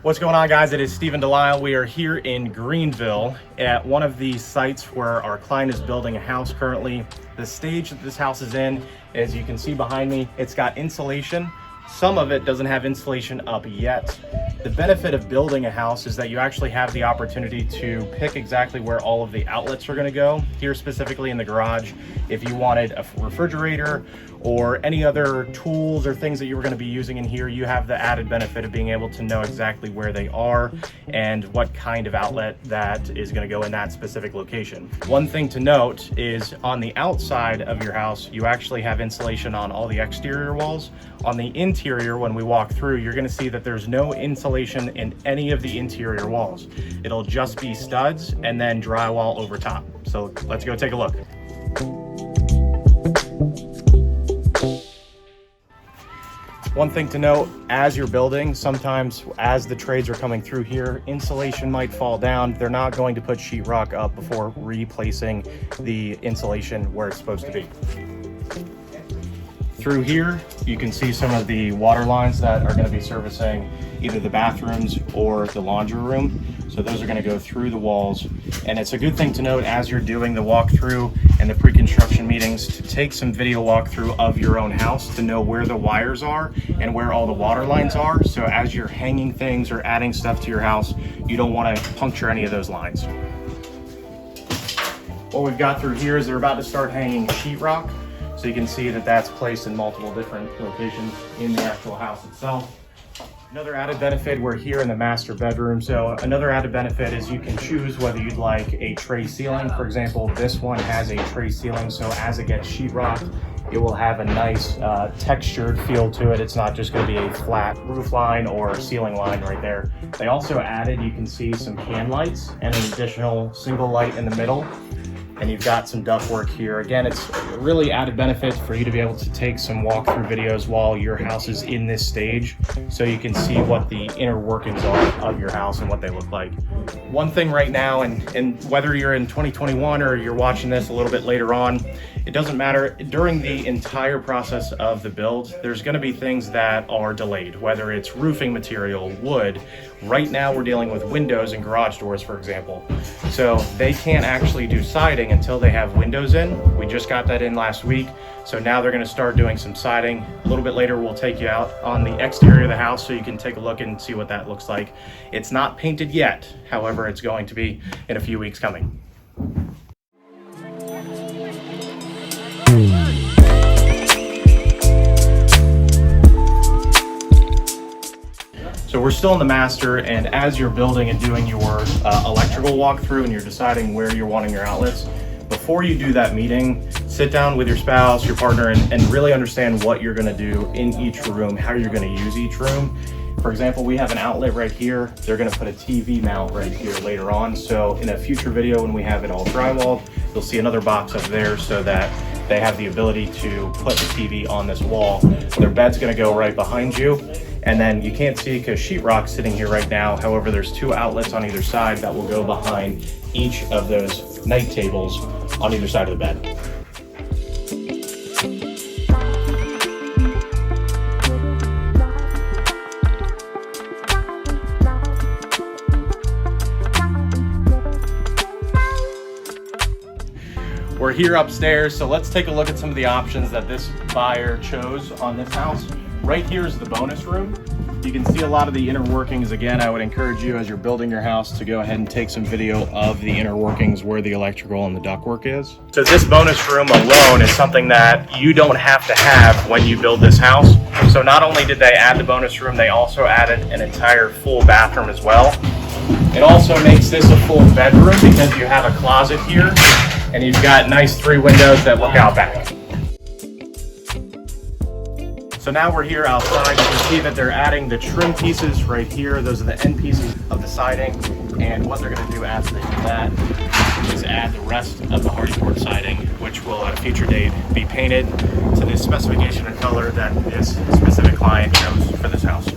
What's going on, guys? It is Stephen Delisle. We are here in Greenville at one of the sites where our client is building a house currently. The stage that this house is in, as you can see behind me, it's got insulation. Some of it doesn't have insulation up yet. The benefit of building a house is that you actually have the opportunity to pick exactly where all of the outlets are going to go. Here specifically in the garage, if you wanted a refrigerator or any other tools or things that you were going to be using in here, you have the added benefit of being able to know exactly where they are and what kind of outlet that is going to go in that specific location. One thing to note is on the outside of your house, you actually have insulation on all the exterior walls. On the interior, when we walk through, you're going to see that there's no insulation in any of the interior walls. It'll just be studs and then drywall over top. So let's go take a look. One thing to note, as you're building, sometimes as the trades are coming through here, insulation might fall down. They're not going to put sheetrock up before replacing the insulation where it's supposed to be. Through here, you can see some of the water lines that are going to be servicing either the bathrooms or the laundry room. So those are going to go through the walls. And it's a good thing to note as you're doing the walkthrough and the pre-construction meetings to take some video walkthrough of your own house to know where the wires are and where all the water lines are. So as you're hanging things or adding stuff to your house, you don't want to puncture any of those lines. What we've got through here is they're about to start hanging sheetrock. So you can see that that's placed in multiple different locations in the actual house itself. Another added benefit, we're here in the master bedroom. So another added benefit is you can choose whether you'd like a tray ceiling. For example, this one has a tray ceiling. So as it gets sheetrocked, it will have a nice textured feel to it. It's not just going to be a flat roof line or ceiling line right there. They also added, you can see some can lights and an additional single light in the middle. And you've got some ductwork here. Again, it's a really added benefit for you to be able to take some walkthrough videos while your house is in this stage, so you can see what the inner workings are of your house and what they look like. One thing right now, and whether you're in 2021 or you're watching this a little bit later on, it doesn't matter. During the entire process of the build, there's going to be things that are delayed, whether it's roofing material, wood. Right now we're dealing with windows and garage doors, for example. So they can't actually do siding until they have windows in. We just got that in last week. So now they're going to start doing some siding. A little bit later, we'll take you out on the exterior of the house so you can take a look and see what that looks like. It's not painted yet. However, it's going to be in a few weeks coming. So we're still in the master, and as you're building and doing your electrical walkthrough and you're deciding where you're wanting your outlets, before you do that meeting, sit down with your spouse, your partner, and really understand what you're gonna do in each room, how you're gonna use each room. For example, we have an outlet right here. They're gonna put a TV mount right here later on. So in a future video, when we have it all drywalled, you'll see another box up there so that they have the ability to put the TV on this wall. Their bed's gonna go right behind you. And then you can't see because sheetrock's sitting here right now. However, there's two outlets on either side that will go behind each of those night tables on either side of the bed. We're here upstairs, so let's take a look at some of the options that this buyer chose on this house. Right here is the bonus room. You can see a lot of the inner workings. Again, I would encourage you as you're building your house to go ahead and take some video of the inner workings where the electrical and the ductwork is. So this bonus room alone is something that you don't have to have when you build this house. So not only did they add the bonus room, they also added an entire full bathroom as well. It also makes this a full bedroom because you have a closet here and you've got nice 3 windows that look out back. So now we're here outside. You can see that they're adding the trim pieces right here. Those are the end pieces of the siding. And what they're going to do after they do that is add the rest of the hardy-board siding, which will at a future date be painted to the specification and color that this specific client chose for this house.